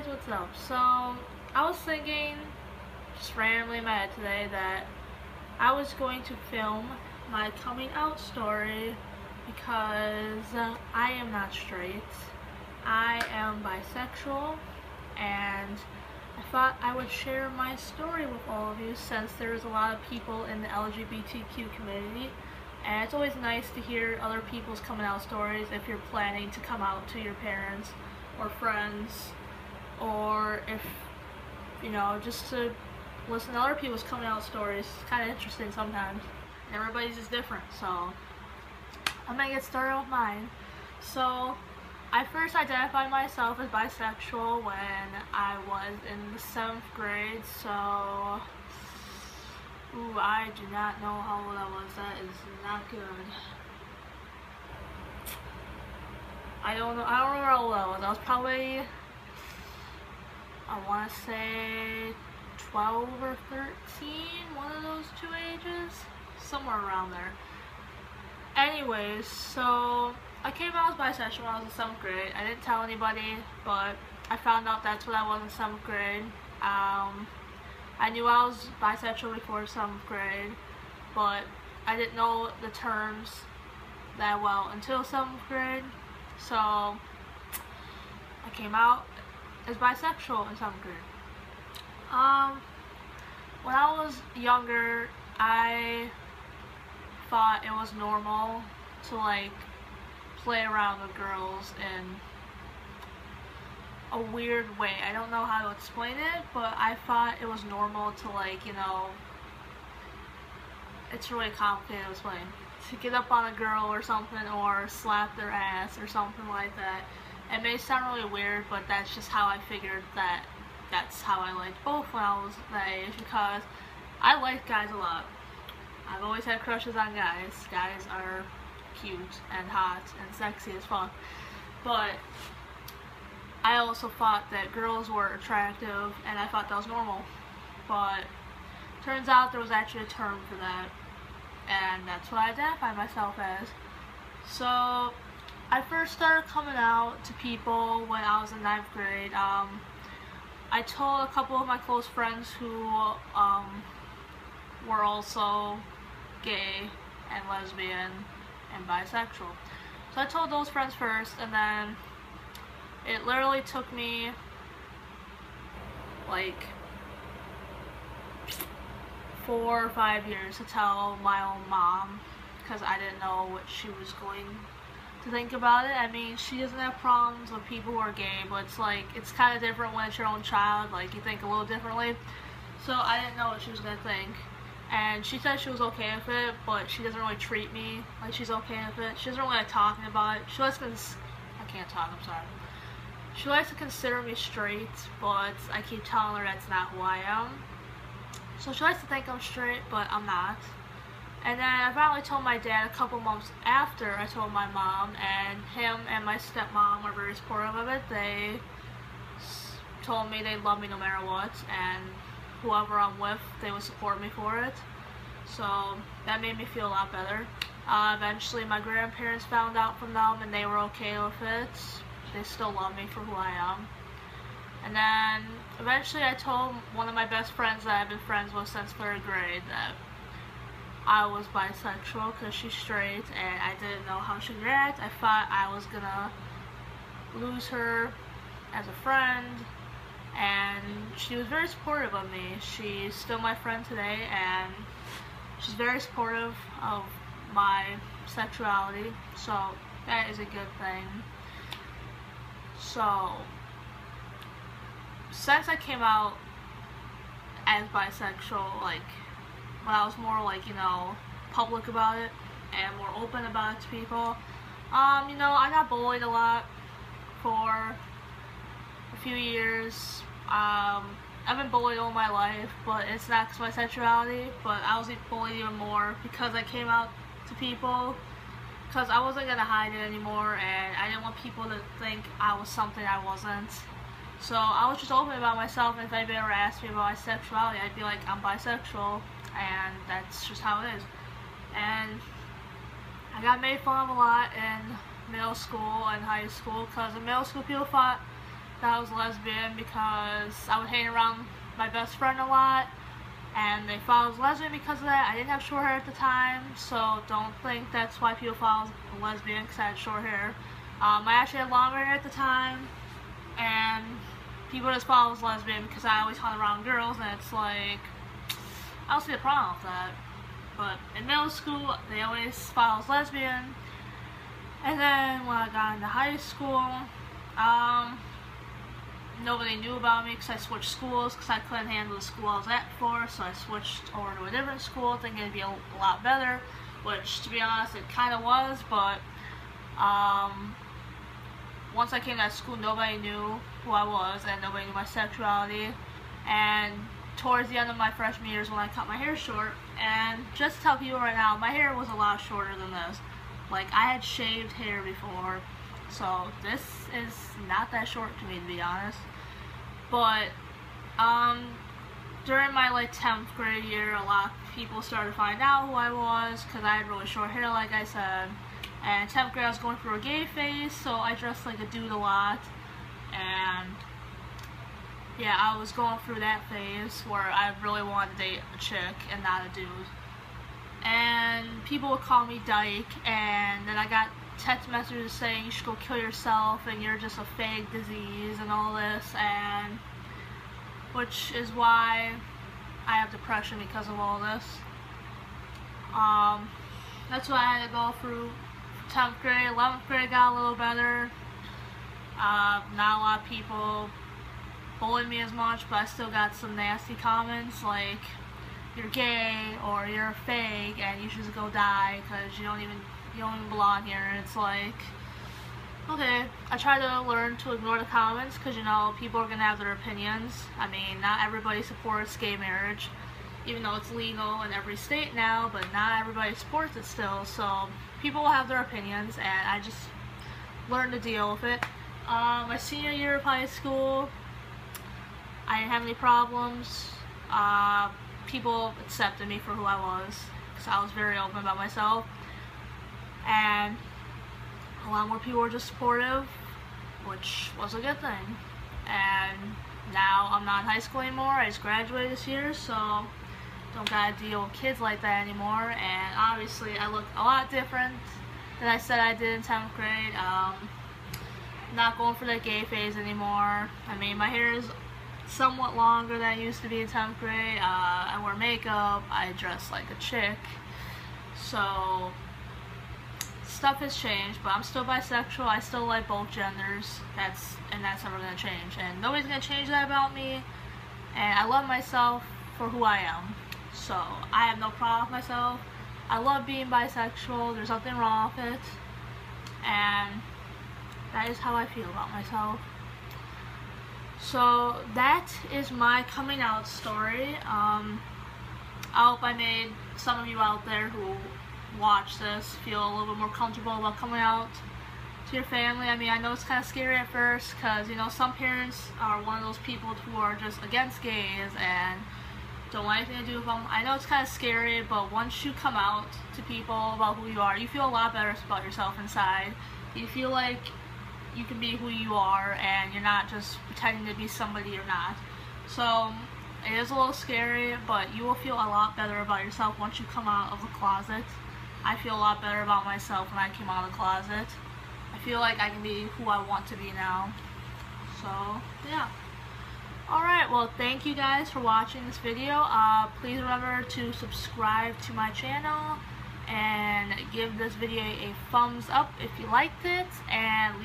guys, what's up? So, I was thinking, just randomly in my head today, that I was going to film my coming out story because I am not straight. I am bisexual, and I thought I would share my story with all of you since there's a lot of people in the LGBTQ community, and it's always nice to hear other people's coming out stories if you're planning to come out to your parents or friends, or if, just to listen to other people's coming out stories. It's kind of interesting sometimes. Everybody's just different, so I'm gonna get started with mine. So, I first identified myself as bisexual when I was in the 7th grade, so I do not know how old I was. That is not good. I don't remember how old I was. I was probably, I want to say 12 or 13, one of those two ages, somewhere around there. Anyways, so I came out as bisexual when I was in 7th grade. I didn't tell anybody, but I found out that's what I was in 7th grade. I knew I was bisexual before 7th grade, but I didn't know the terms that well until 7th grade. So I came out as bisexual in 7th grade. When I was younger, I thought it was normal to play around with girls in a weird way. I don't know how to explain it, but I thought it was normal to it's really complicated to explain. To get up on a girl or something, or slap their ass or something like that. It may sound really weird, but that's just how I figured that that's how I liked both when I was that age, because I like guys a lot. I've always had crushes on guys. Guys are cute and hot and sexy as fuck. But I also thought that girls were attractive, and I thought that was normal. But turns out there was actually a term for that, and that's what I identify myself as. So I first started coming out to people when I was in 9th grade. I told a couple of my close friends who were also gay and lesbian and bisexual. So I told those friends first, and then it literally took me 4 or 5 years to tell my own mom, because I didn't know what she was going to think about it. I mean, she doesn't have problems with people who are gay, but it's kind of different when it's your own child. You think a little differently. So I didn't know what she was going to think. And she said she was okay with it, but she doesn't really treat me like she's okay with it. She doesn't really like talking about it. She likes to, I can't talk, I'm sorry. She likes to consider me straight, but I keep telling her that's not who I am. So she likes to think I'm straight, but I'm not. And then I finally told my dad a couple months after I told my mom, and him and my stepmom were very supportive of it. They told me they love me no matter what, and whoever I'm with, they would support me for it. So that made me feel a lot better. Eventually my grandparents found out from them, and they were okay with it. They still love me for who I am. And then eventually I told one of my best friends that I've been friends with since 3rd grade that I was bisexual, because she's straight, and I didn't know how she'd react. I thought I was gonna lose her as a friend, and she was very supportive of me. She's still my friend today, and she's very supportive of my sexuality, so that is a good thing. So since I came out as bisexual, when I was more public about it and more open about it to people, I got bullied a lot for a few years. I've been bullied all my life, but it's not because of my sexuality, but I was bullied even more because I came out to people, because I wasn't going to hide it anymore, and I didn't want people to think I was something I wasn't. So I was just open about myself, and if anybody ever asked me about my sexuality, I'd be like, I'm bisexual, and that's just how it is. And I got made fun of a lot in middle school and high school, because in middle school people thought that I was lesbian because I would hang around my best friend a lot, and they thought I was lesbian because of that. I didn't have short hair at the time, so don't think that's why people thought I was a lesbian, because I had short hair. I actually had longer hair at the time, and people just thought I was lesbian because I always hung around girls, and it's like, I don't see a problem with that. But in middle school, they always thought I was lesbian. And then when I got into high school, nobody knew about me because I switched schools because I couldn't handle the school I was at before, so I switched over to a different school thinking it'd be a lot better, which, to be honest, it kind of was. But once I came to that school, nobody knew who I was and nobody knew my sexuality. And towards the end of my freshman year is when I cut my hair short. And just to tell people right now, my hair was a lot shorter than this. Like, I had shaved hair before, so this is not that short to me, to be honest. But during my 10th grade year, a lot of people started to find out who I was because I had really short hair, like I said. And 10th grade, I was going through a gay phase, so I dressed like a dude a lot. And yeah, I was going through that phase where I really wanted to date a chick and not a dude. And people would call me dyke, and then I got text messages saying you should go kill yourself and you're just a fake disease and all this, and which is why I have depression because of all this. That's why I had to go through 10th grade. 11th grade got a little better. Not a lot of people bullied me as much, but I still got some nasty comments like, you're gay or you're fake and you should just go die because you don't even belong here. And it's like, okay, I try to learn to ignore the comments because, you know, people are gonna have their opinions. I mean, not everybody supports gay marriage, even though it's legal in every state now, but not everybody supports it still. So people will have their opinions, and I just learned to deal with it. My senior year of high school, I didn't have any problems. People accepted me for who I was because I was very open about myself, and a lot more people were just supportive, which was a good thing. And now I'm not in high school anymore. I just graduated this year, so don't gotta deal with kids like that anymore. And obviously I look a lot different than I said I did in 10th grade. Not going for that gay phase anymore. I mean, my hair is somewhat longer than it used to be in 10th grade. I wear makeup, I dress like a chick, so stuff has changed, but I'm still bisexual. I still like both genders. That's never gonna change, and nobody's gonna change that about me. And I love myself for who I am, so I have no problem with myself. I love being bisexual. There's nothing wrong with it, and that is how I feel about myself. So that is my coming out story. I hope I made some of you out there who watch this feel a little bit more comfortable about coming out to your family. I mean, I know it's kind of scary at first because, you know, some parents are one of those people who are just against gays and don't want anything to do with them. I know it's kind of scary, but once you come out to people about who you are, you feel a lot better about yourself inside. You feel like you can be who you are and you're not just pretending to be somebody you're not. So it is a little scary, but you will feel a lot better about yourself once you come out of the closet. I feel a lot better about myself when I came out of the closet. I feel like I can be who I want to be now. So yeah. Alright, well, thank you guys for watching this video. Please remember to subscribe to my channel and give this video a thumbs up if you liked it, and